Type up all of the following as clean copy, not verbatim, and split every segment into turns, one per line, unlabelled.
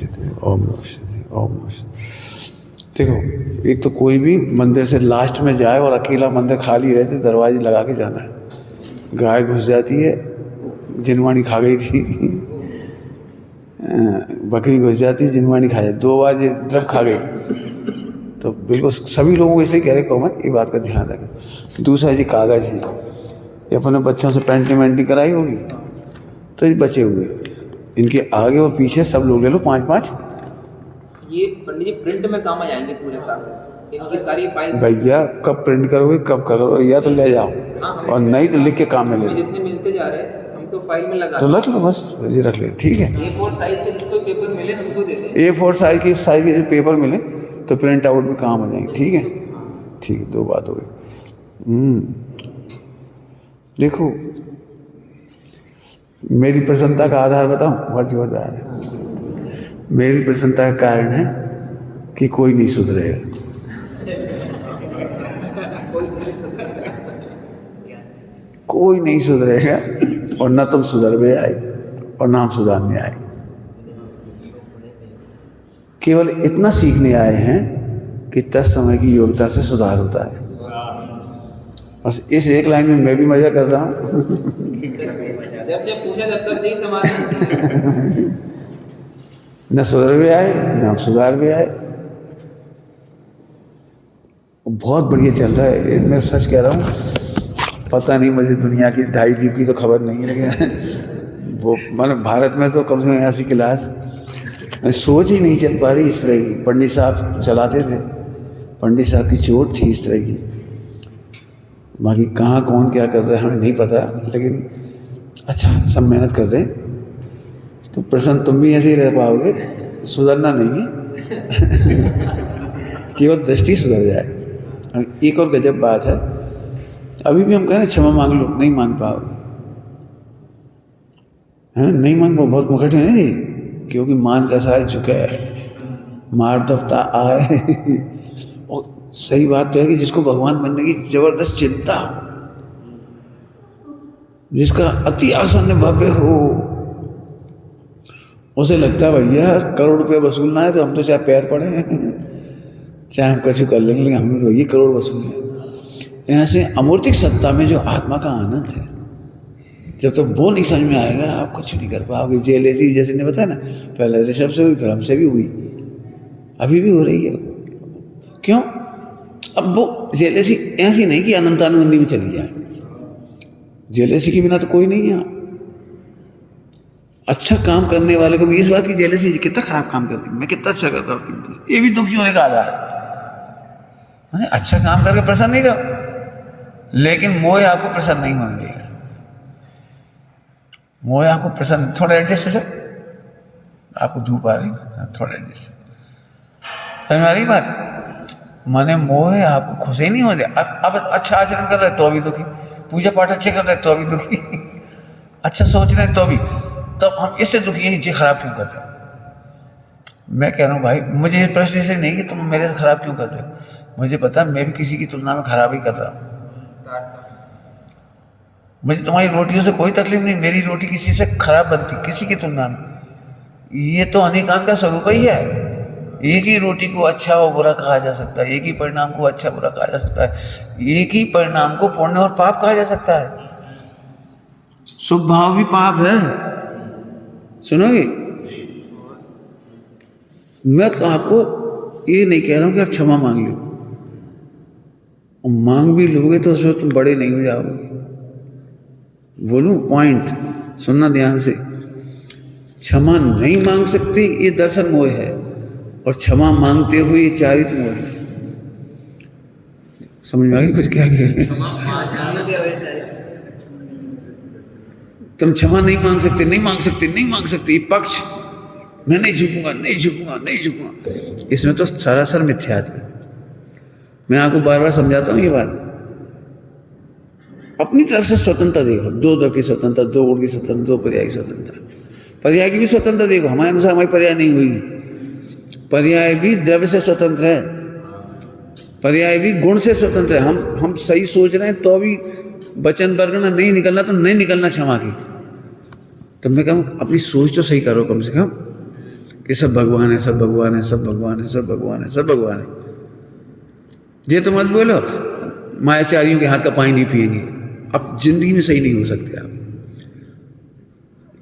नमः ओम नमः ओम नमः। देखो, एक तो कोई भी मंदिर से लास्ट में जाए और अकेला मंदिर खाली रहे तो दरवाजे लगा के जाना है। गाय घुस जाती है, जिनवानी खा गई थी बकरी घुस जाती है, जिनवानी खा जाती, 2 बार ये तरफ खा गई। तो बिल्कुल सभी लोगों को इसलिए कह रहे कॉमन, ये बात का ध्यान रखें। दूसरा ये कागज़ है, ये अपने बच्चों से पेंटिंग वेंटिंग कराई होगी तो ये बचे हुए, इनके आगे और पीछे सब लोग ले लो 5-5।
ये पंडित जी प्रिंट में काम आ जाएंगे पूरे कागज, इनकी सारी फाइल।
भैया कब प्रिंट करोगे, कब करोगे, या तो ले जाओ और नहीं तो लिख के काम में ले लो।
जितने मिलते जा रहे हैं हम तो फाइल में लगा
तो रख लो, बस ये रख ले, ठीक है।
A4 साइज के जिसको पेपर मिले हमको दे दें।
A4 साइज के पेपर मिले तो प्रिंट आउट में काम आ जाएंगे, ठीक है। ठीक है, 2 बात हो गई। देखो, मेरी प्रसन्नता का आधार बताऊं, बहुत जोरदार है। मेरी प्रसन्नता का कारण है कि कोई नहीं सुधरेगा। कोई नहीं सुधरेगा, और ना तुम सुधर भी आए और ना हम सुधारने आए। केवल इतना सीखने आए हैं कि 10 समय की योग्यता से सुधार होता है। बस इस एक लाइन में मैं भी मजा कर रहा हूँ।
जब पूछा जब तक नहीं समाज
न सुधर भी आए न हम सुधार भी आए। बहुत बढ़िया चल रहा है, मैं सच कह रहा हूँ। पता नहीं, मुझे दुनिया की 2.5 द्वीप की तो खबर नहीं है, लेकिन वो मतलब भारत में तो कम से कम 80 क्लास सोच ही नहीं चल पा रही इस तरह की। पंडित साहब चलाते थे, पंडित साहब की चोट थी इस तरह की। बाकी कहाँ कौन क्या कर रहा है हमें नहीं पता, लेकिन अच्छा सब मेहनत कर रहे हैं। तो प्रसन्न तुम भी ऐसे ही रह पाओगे, सुधरना नहीं है। केवल दृष्टि सुधर जाए। एक और गजब बात है, अभी भी हम कह रहे हैं क्षमा मांग लो, नहीं मांग पाओगे। है नहीं मांग पाओ, बहुत मुखट है नहीं, क्योंकि मान का साय चुका है, मार दफ्ता आए। और सही बात तो है कि जिसको भगवान बनने की जबरदस्त चिंता, जिसका अति आसन भव्य हो, उसे लगता है भैया करोड़ रुपये वसूलना है तो हम तो चाहे पैर पड़े चाहे हम कुछ कर लेंगे, लेकिन हमें तो ये करोड़ वसूल है। यहाँ से अमूर्तिक सत्ता में जो आत्मा का आनंद है, जब तक वो नहीं समझ में आएगा आप कुछ नहीं कर पाओगे। जेलेसी जैसे ने बताया ना, पहले ऋषभ से हुई, फिर हमसे भी हुई, अभी भी हो रही है। क्यों? अब वो जेलेसी ऐसी नहीं कि अनंतानुबंदी में चली जाए। जेलेसी के बिना तो कोई नहीं है। अच्छा काम करने वाले को भी इस बात की जेलेसी, कितना खराब काम करते हैं, मैं कितना अच्छा करता हूँ, ये भी दुखी होने का आधार है। अच्छा काम करके प्रसन्न नहीं रहो, लेकिन मोह आपको प्रसन्न नहीं होने देगा। मोह आपको प्रसन्न, थोड़ा एडजस्ट हो जाए, आपको धूप आ रही है, थोड़ा एडजस्ट, समझ में आ रही बात। माने मोह आपको खुश ही नहीं हो जाए। अब अच्छा आचरण कर रहे तो अभी दुखी, पूजा पाठ अच्छे कर रहे तो अभी दुखी, अच्छा सोच रहे तो अभी, तब हम इससे दुखी हैं, ये खराब क्यों कर रहे हो। मैं कह रहा हूँ भाई, मुझे ये प्रश्न इसलिए नहीं कि तुम मेरे से खराब क्यों कर रहे हो, मुझे पता है मैं भी किसी की तुलना में खराब ही कर रहा हूँ। मुझे तुम्हारी रोटियों से कोई तकलीफ नहीं, मेरी रोटी किसी से खराब बनती किसी की तुलना में, ये तो अनेकांत का स्वरूप ही है। एक ही रोटी को अच्छा और बुरा कहा जा सकता है, एक ही परिणाम को अच्छा बुरा कहा जा सकता है, एक ही परिणाम को पुण्य और पाप कहा जा सकता है। शुभ भाव भी पाप है, सुनोगे। मैं तो आपको ये नहीं कह रहा हूं कि आप क्षमा मांग लो, और मांग भी लोगे तो उसमें तुम बड़े नहीं हो जाओगे। बोलूं पॉइंट, सुनना ध्यान से। क्षमा नहीं मांग सकती ये दर्शन मोह है, और क्षमा मांगते हुए ये चारित मोह है। समझ में आ गई कुछ क्या कह रहे हैं? तुम क्षमा नहीं मांग सकते, नहीं मांग सकते, नहीं मांग सकते, पक्ष मैं नहीं झुकूंगा, नहीं झुकूंगा, नहीं झुकूंगा, इसमें तो सरासर मिथ्यात्व है। मैं आपको बार बार समझाता हूं ये बात। अपनी तरफ से स्वतंत्रता देखो, 2 तरह की स्वतंत्रता, 2 गुण की स्वतंत्रता, 2 पर्याय की स्वतंत्रता। पर्याय की भी स्वतंत्रता देखो, हमारे अनुसार हमारी पर्याय नहीं हुई। पर्याय भी द्रव्य से स्वतंत्र है, पर्याय भी गुण से स्वतंत्र है। हम सही सोच रहे हैं तो भी वचन वर्गना नहीं निकलना तो नहीं निकलना क्षमा की। तो मैं कहूँ अपनी सोच तो सही करो कम से कम। कि सब भगवान है, सब भगवान है, सब भगवान है, सब भगवान है, सब भगवान है। ये तो मत बोलो मायाचारियों के हाथ का पानी नहीं पिएंगे, अब जिंदगी में सही नहीं हो सकते आप।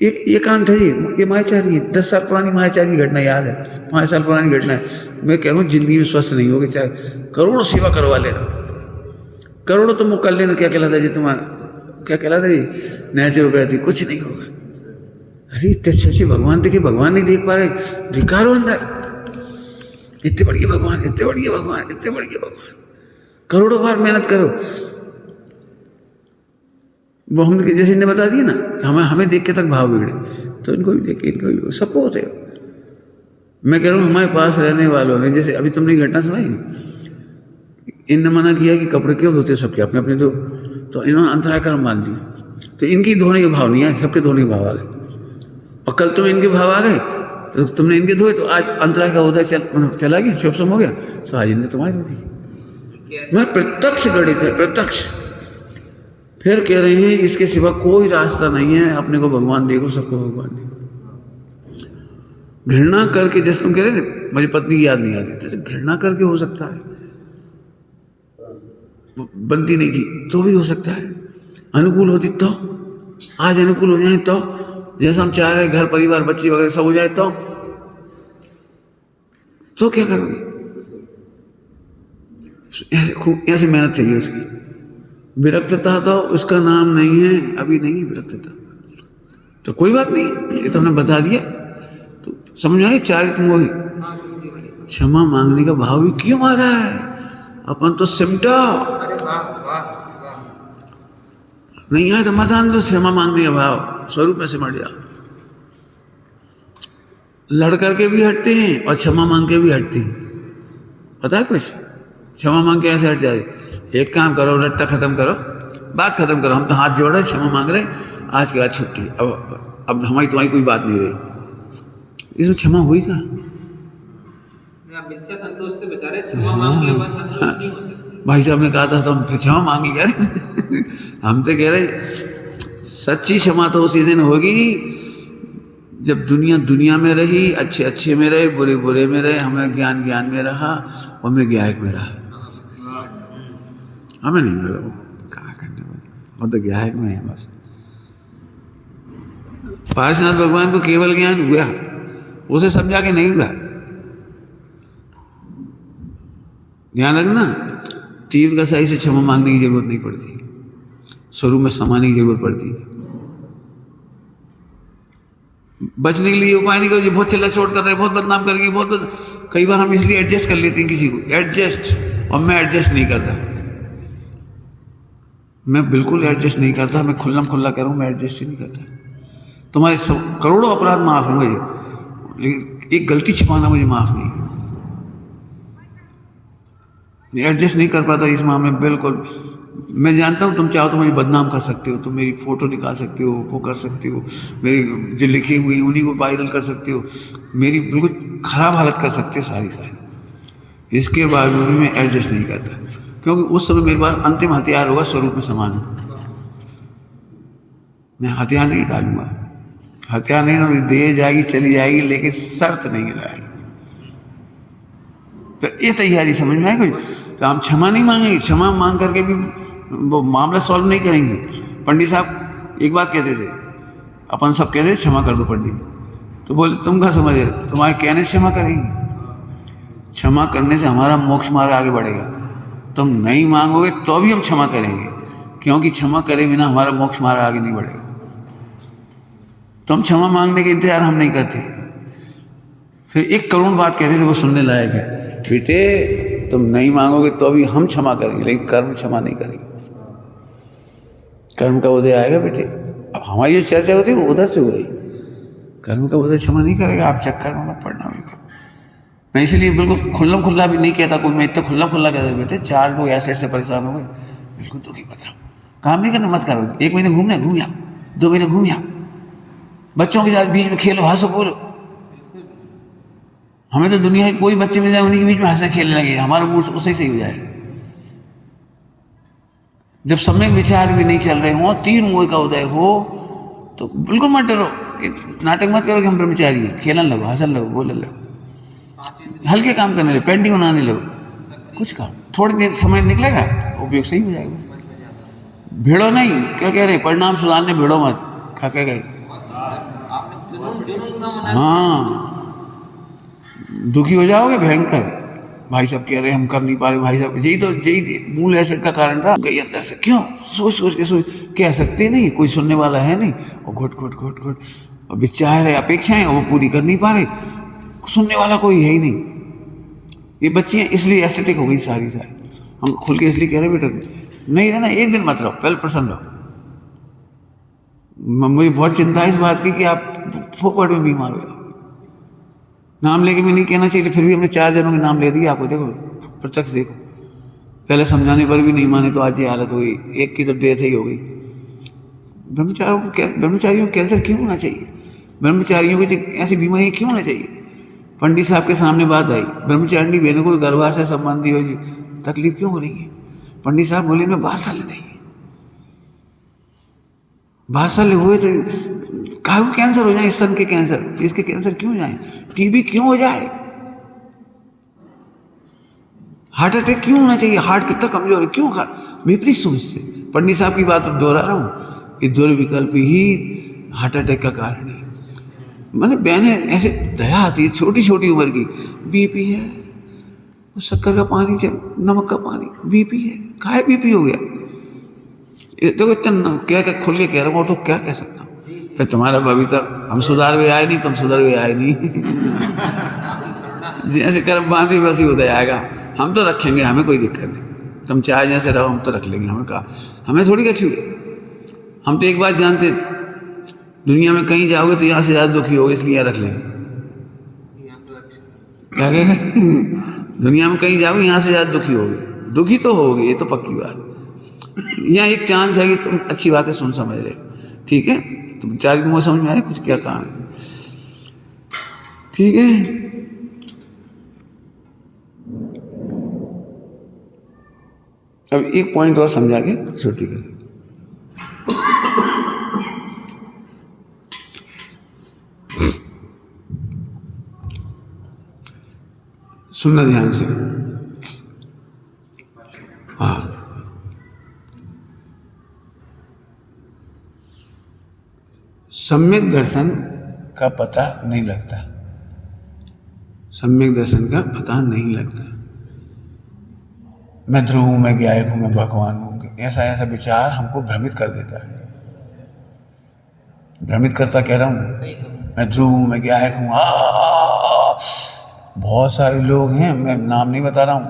ये कांत है, ये मायाचारी है। 10 साल पुरानी मायाचारी की घटना याद है, 5 साल पुरानी घटना है। मैं कह रहा हूँ जिंदगी में स्वस्थ नहीं होगे, चाहे करोड़ों सेवा करवा लेना, करोड़ों तुम कर लेना। क्या कहलाता जी तुम्हारा, क्या कहलाता जी, नेचुरोपैथी, कुछ नहीं होगा। अरे इतने अच्छे भगवान देखे, भगवान नहीं देख पा रहे, धिकारो अंदर। इतने बढ़िया भगवान, इतने बढ़िया भगवान, इतने बढ़िया भगवान, करोड़ों बार मेहनत करो। वो हम जैसे इन्हें बता दिया ना, हमें देख के तक भाव बिगड़े, तो इनको भी देख के, इनको भी, सबको होते हैं। मैं कह रहा हूँ हमारे पास रहने वालों ने, जैसे अभी तुमने घटना सुनाई, इनने मना किया कि कपड़े क्यों धोते सबके अपने अपने धो, तो इन्होंने अंतराय कर्म मान दिया, तो इनकी धोने के भाव नहीं आए, सबके धोने के भाव आ गए। और कल तुम्हें इनके भाव आ गए तो तुमने इनके धोए, तो आज अंतराय का उदय चला गया, शुभ हो गया, तो आज इनने तुम्हारी धो दी। मैं प्रत्यक्ष गणित है, प्रत्यक्ष। फिर कह रहे हैं इसके सिवा कोई रास्ता नहीं है, अपने को भगवान देखो, सबको भगवान देखो। घृणा करके, जैसे तुम कह रहे थे मेरी पत्नी की याद नहीं आती, तो घृणा करके हो सकता है, बनती नहीं थी तो भी हो सकता है, अनुकूल होती तो, आज अनुकूल हो जाए तो, जैसा हम चाह रहे, घर परिवार बच्ची वगैरह सब हो जाए तो क्या करोगे? ऐसे मेहनत चाहिए उसकी। विरक्तता तो उसका नाम नहीं है, अभी नहीं है विरक्तता, तो कोई बात नहीं, ये तो हमने बता दिया, तो समझ आए। चारित्र मोही, क्षमा मांगने का भाव भी क्यों आ रहा है? अपन तो सिमटा नहीं आए तो मत आने, तो क्षमा मांगने का भाव स्वरूप में सिमट जा। लड़ करके भी हटते हैं और क्षमा मांग के भी हटते हैं, पता है कुछ? क्षमा मांग के ऐसे हट जाए, एक काम करो, रट्टा खत्म करो, बात खत्म करो, हम तो हाथ जोड़ रहे, क्षमा मांग रहे, आज के बाद छुट्टी, अब हमारी तुम्हारी कोई बात नहीं रही। इसमें क्षमा हुई का?
मिथ्या संतोष से बचा रहे, क्षमा मांग के अपन संतुष्ट नहीं हो सकते।
भाई साहब ने कहा था तो हम फिर क्षमा मांग लिया। हम तो कह रहे सच्ची क्षमा तो उसी दिन होगी जब दुनिया दुनिया में रही, अच्छे अच्छे में रहे, बुरे बुरे में रहे, हमें ज्ञान ज्ञान में रहा, और मैं ज्ञायक में रहा। हमें नहीं मिला, कहा करने वाले, वो तो ज्ञायक में है बस। पार्श्वनाथ भगवान को केवल ज्ञान हुआ, उसे समझा के नहीं हुआ। ध्यान रखना, तीव्र का सही से क्षमा मांगने की जरूरत नहीं पड़ती, स्वरूप में समाने की जरूरत पड़ती है। बचने के लिए उपाय नहीं करो, बहुत चिल्ला चोट कर रहे, बहुत बदनाम करेंगे, कई बार हम इसलिए एडजस्ट कर लेते हैं किसी को, एडजस्ट, और मैं एडजस्ट नहीं करता, मैं बिल्कुल एडजस्ट नहीं करता, मैं खुल्लम खुल्ला करूँ, मैं एडजस्ट ही नहीं करता। तुम्हारे करोड़ों अपराध माफ हैं मुझे, लेकिन एक गलती छिपाना मुझे माफ नहीं। एडजस्ट नहीं कर पाता इस मामले में बिल्कुल। मैं जानता हूँ तुम चाहो तो मुझे बदनाम कर सकते हो, तुम मेरी फोटो निकाल सकते हो, वो कर सकते हो, मेरी जो लिखी हुई उन्हीं को वायरल कर सकते हो, मेरी बिल्कुल खराब हालत कर सकते हो सारी। इसके बावजूद भी मैं एडजस्ट नहीं करता, क्योंकि उस समय मेरे पास अंतिम हथियार होगा स्वरूप में समान। मैं हथियार नहीं डालूंगा, हथियार नहीं दे जाएगी चली जाएगी, लेकिन शर्त नहीं लगाएगी। तो ये तैयारी समझ में आए कोई? तो हम क्षमा नहीं मांगेंगे, क्षमा मांग करके भी वो मामला सॉल्व नहीं करेंगे। पंडित साहब एक बात कहते थे, अपन सब कहते थे क्षमा कर दो पंडित, तो बोले तुम क्या समझ रहे, तुम्हारे कहने से क्षमा करेंगे? क्षमा करने से हमारा मोक्ष मार्ग आगे बढ़ेगा। तुम नहीं मांगोगे तो भी हम क्षमा करेंगे, क्योंकि क्षमा करे बिना हमारा मोक्ष मार्ग आगे नहीं बढ़ेगा। तुम क्षमा मांगने के इंतजार हम नहीं करते। फिर एक करुण बात कहते थे, वो सुनने लायक है, बेटे तुम नहीं मांगोगे तो भी हम क्षमा करेंगे, लेकिन कर्म क्षमा नहीं करेंगे। कर्म का उदय आएगा बेटे। अब हमारी जो चर्चा होती है वो उधर से हो रही, कर्म का उदय क्षमा नहीं करेगा, आप चक्कर में मत पड़ना। बिल्कुल मैं इसलिए बिल्कुल खुल्लम खुल्ला भी नहीं कहता कोई, मैं इतना खुल्ला खुल्ला कहता बेटे 4 लोग ऐसे ऐसे परेशान हो गए, बिल्कुल दुखी मत रहो, काम नहीं करना, मत करो। 1 महीने घूमना घूम आओ, 2 महीने घूम आओ, बच्चों के साथ बीच में खेलो, हंसो बोलो। हमें तो दुनिया के कोई बच्चे मिल जाए उन्हीं के बीच में हंसने खेलने लगे, हमारा मूड उससे सही हो जाए। जब सम्यक विचार भी नहीं चल रहे हो, 3 मोह का उदय हो, तो बिल्कुल मत डरो। नाटक मत करो कि हम ब्रह्मचारी हैं, खेलन लगो, हंसन लगो, बोलने लगो, हल्के काम करने लगो, पेंटिंग बनाने लगो, कुछ काम, थोड़ी देर समय निकलेगा, उपयोग सही हो जाएगा। बस भिड़ो नहीं, क्या कह रहे हैं, परिणाम सुधारने भिड़ो मत, क्या कह गए, हाँ दुखी हो जाओगे भयंकर। भाई साहब कह रहे हैं हम कर नहीं पा रहे, भाई साहब यही मूल एसिड का कारण था। गई अंदर से, क्यों सोच सोच के सोच, कह सकते नहीं, कोई सुनने वाला है नहीं, और घुट घुट घुट घुट अभी चाह रहे अपेक्षाएं वो पूरी कर नहीं पा रहे, सुनने वाला कोई है ही नहीं। ये बच्चियाँ इसलिए एस्थेटिक हो गई सारी सारी। हम खुल के इसलिए कह रहे बेटा नहीं रहना, एक दिन मत रहो, पहले प्रसन्न रहो। मुझे बहुत चिंता है इस बात की कि आप फोकट में बीमार हो, नाम लेके भी नहीं कहना चाहिए, फिर भी हमने 4 जनों के नाम ले दिए आपको, देखो प्रत्यक्ष देखो, पहले समझाने पर भी नहीं माने तो आज ये हालत हुई, एक की तो डेथ ही हो गई। ब्रह्मचारियों को कैंसर क्यों होना चाहिए, ब्रह्मचारियों को ऐसी बीमारियाँ क्यों होना चाहिए। पंडित साहब के सामने बात आई, ब्रह्मचारिणी बहनों को गर्भाशय संबंधी हो तकलीफ क्यों हो रही है, पंडित साहब बोले मैं 12 साल नहीं, 12 साल हुए तो काहे को कैंसर हो जाए, स्तन के कैंसर, इसके कैंसर क्यों हो जाए, टीबी क्यों हो जाए, हार्ट अटैक क्यों होना चाहिए, हार्ट कितना कमजोर है, क्यों विपरीत सोच से। पंडित साहब की बात दोहरा रहा हूँ, ये दुर्विकल्प ही हार्ट अटैक का कारण है। मैंने बहनें ऐसे दया आती है, छोटी छोटी उम्र की, बीपी है, शक्कर का पानी, नमक का पानी, बीपी है, काहे बीपी हो गया, देखो इतना क्या क्या खुल के कह रहा हूँ, और तो क्या कह सकता हूँ। फिर तुम्हारा अभी तक हम सुधार हुए आए नहीं, तुम सुधर हुए आए नहीं जैसे कर्म बांधी वैसे होता जाएगा, हम तो रखेंगे, हमें कोई दिक्कत नहीं, तुम चाहे जैसे रहो हम तो रख लेंगे, हमें कहा हमें थोड़ी कछू। हम तो एक बात जानते, दुनिया में कहीं जाओगे तो यहाँ से ज़्यादा दुखी होगे, इसलिए यहाँ रख लेंगे। क्या कहेंगे दुनिया में कहीं जाओगे यहाँ से ज़्यादा दुखी होगे, दुखी तो होगे, ये तो पक्की बात। यहाँ एक चांस है कि तुम अच्छी बातें सुन समझ रहे, ठीक है, तुम 4 दिन समझ में आए कुछ क्या काम है, ठीक है। अब एक पॉइंट और समझा के छुट्टी करें। सुनना ध्यान से, हाँ सम्यक दर्शन का पता नहीं लगता, सम्यक दर्शन का पता नहीं लगता। मैं ध्रुव हूँ, मैं ज्ञायक हूँ, मैं भगवान हूँ, ऐसा ऐसा विचार हमको भ्रमित कर देता है, भ्रमित करता कह रहा हूँ, मैं ध्रुव हूँ, मैं ज्ञायक हूँ। बहुत सारे लोग हैं, मैं नाम नहीं बता रहा हूँ,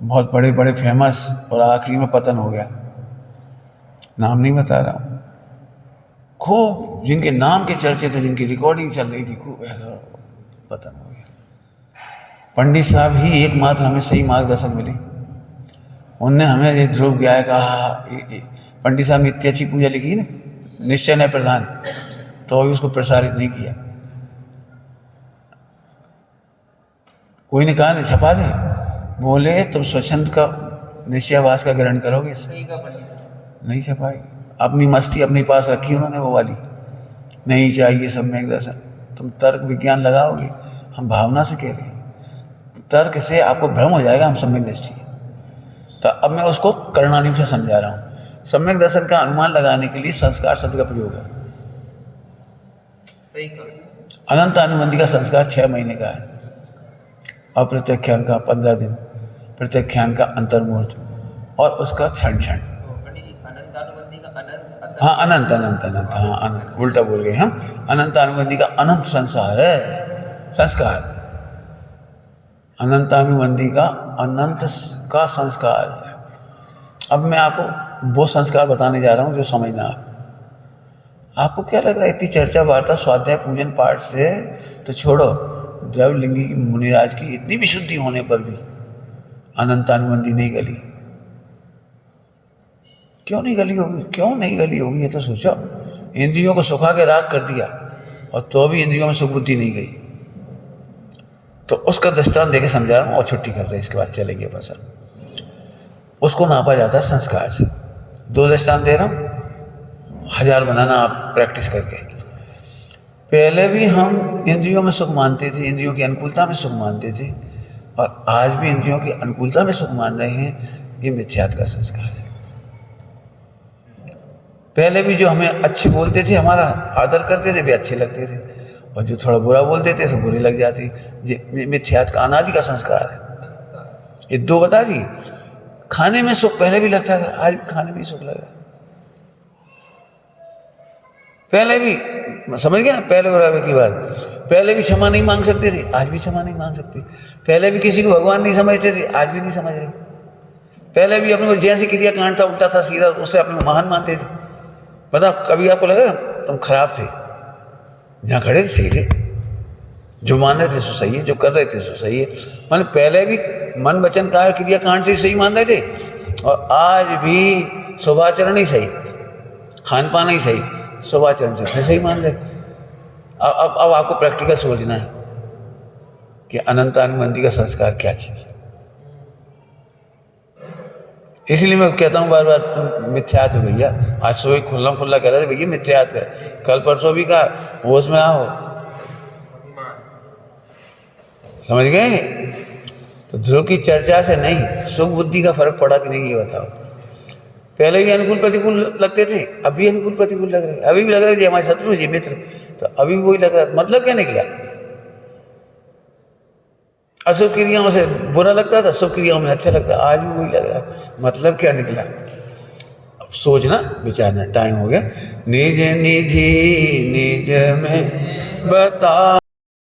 बहुत बड़े बड़े फेमस, और आखिरी में पतन हो गया, नाम नहीं बता रहा हूँ, खूब जिनके नाम के चर्चे थे, जिनकी रिकॉर्डिंग चल रही थी, खूब ऐसा पतन हो गया। पंडित साहब ही एकमात्र हमें सही मार्गदर्शक मिले, उनने हमें ये ध्रुव ज्ञाय कहा। पंडित साहब ने इतनी अच्छी पूजा लिखी ना, निश्चय न प्रधान, तो अभी उसको प्रसारित नहीं किया, कोई ने कहा नहीं छपा दे, बोले तुम स्वच्छंद का निश्चयवास का ग्रहण करोगे, नहीं छपाई, अपनी मस्ती अपने पास रखी उन्होंने वो वाली, नहीं चाहिए सम्यक दर्शन, तुम तर्क विज्ञान लगाओगे, हम भावना से कह रहे हैं, तर्क से आपको भ्रम हो जाएगा, हम सम्यक दृष्टि। तो अब मैं उसको करुणानिधि से समझा रहा हूँ, सम्यक दर्शन का अनुमान लगाने के लिए संस्कार शब्द का प्रयोग है। अनंत अनुबंधी का संस्कार 6 महीने का है, अप्रत्यख्यान का 15 दिन, प्रत्यख्यान का अंतर्मुहूर्त, और उसका क्षण क्षण। हाँ अनंत अनंत अनंत, हाँ अनंत, उल्टा बोल गए हम, अनंत अनुबंधी का अनंत संसार है, संस्कार, अनंत अनुबंधी का अनंत का संस्कार है। अब मैं आपको वो संस्कार बताने जा रहा हूँ जो समझना आपको क्या लग रहा है, इतनी चर्चा वार्ता स्वाध्याय पूजन पाठ से तो छोड़ो, जब लिंगी की मुनिराज की इतनी विशुद्धि होने पर भी अनंत अनुबंधी नहीं गली, क्यों नहीं गली होगी, क्यों नहीं गली होगी, ये तो सोचो। इंद्रियों को सुखा के राग कर दिया और तो भी इंद्रियों में सुख बुद्धि नहीं गई, तो उसका दृष्टांत देके समझा रहा हूँ, और छुट्टी कर रहे, इसके बाद चलेंगे बस। उसको नापा जाता है संस्कार से। 2 दृष्टांत दे रहा हूँ, 1000 बनाना आप प्रैक्टिस करके। पहले भी हम इंद्रियों में सुख मानते थे, इंद्रियों की अनुकूलता में सुख मानते थे, और आज भी इंद्रियों की अनुकूलता में सुख मान रहे हैं। ये मिथ्यात्व का संस्कार है। पहले भी जो हमें अच्छे बोलते थे, हमारा आदर करते थे, वे अच्छे लगते थे, और जो थोड़ा बुरा बोलते थे, सब बुरे लग जाते। ये मिथ्यात्व का अनादि का संस्कार है। ये दो बता दी। खाने में सुख पहले भी लगता था, आज भी खाने में ही सुख लग रहा है। पहले भी समझ गए ना, पहले और अब की बात। पहले भी क्षमा नहीं मांग सकते थे, आज भी क्षमा नहीं मांग सकते। पहले भी किसी को भगवान नहीं समझते थे, आज भी नहीं समझ रहे। पहले भी अपने को जैसी क्रिया कांड था, उल्टा था, सीधा, उससे अपने को महान मानते थे। पता कभी आपको लगा तुम खराब थे, जहाँ खड़े थे सही थे, जो मान रहे थे सो सही है, जो कर रहे थे सो सही है। मैंने पहले भी मन वचन काया क्रिया कांड से सही मान रहे थे, और आज भी स्वभाचरण ही सही, खान पान ही सही, स्वभाचरण से फिर सही मान रहे। अब आपको प्रैक्टिकल सोचना है कि अनंतानुबंधी का संस्कार क्या चीज है। इसलिए मैं कहता हूँ बार बार, तुम मिथ्यात्व भैया। आज सुबह खुला कह रहे थे भैया मिथ्यात्व है, कल परसों भी कहा, होश में आओ। समझ गए? तो ध्रुव की चर्चा से नहीं, सुख बुद्धि का फर्क पड़ा कि नहीं, ये बताओ। पहले भी अनुकूल प्रतिकूल लगते थे, अभी अनुकूल प्रतिकूल लग रहे, अभी भी लग रहे थे हमारे शत्रु जी मित्र, तो अभी भी वही लग रहा। मतलब क्या निकला? अशुभ क्रियाओं से बुरा लगता था, शुभ क्रियाओं में अच्छा लगता, आज भी वही लग रहा। मतलब क्या निकला? अब सोचना, विचारना। टाइम हो गया। निज निधि निज में बता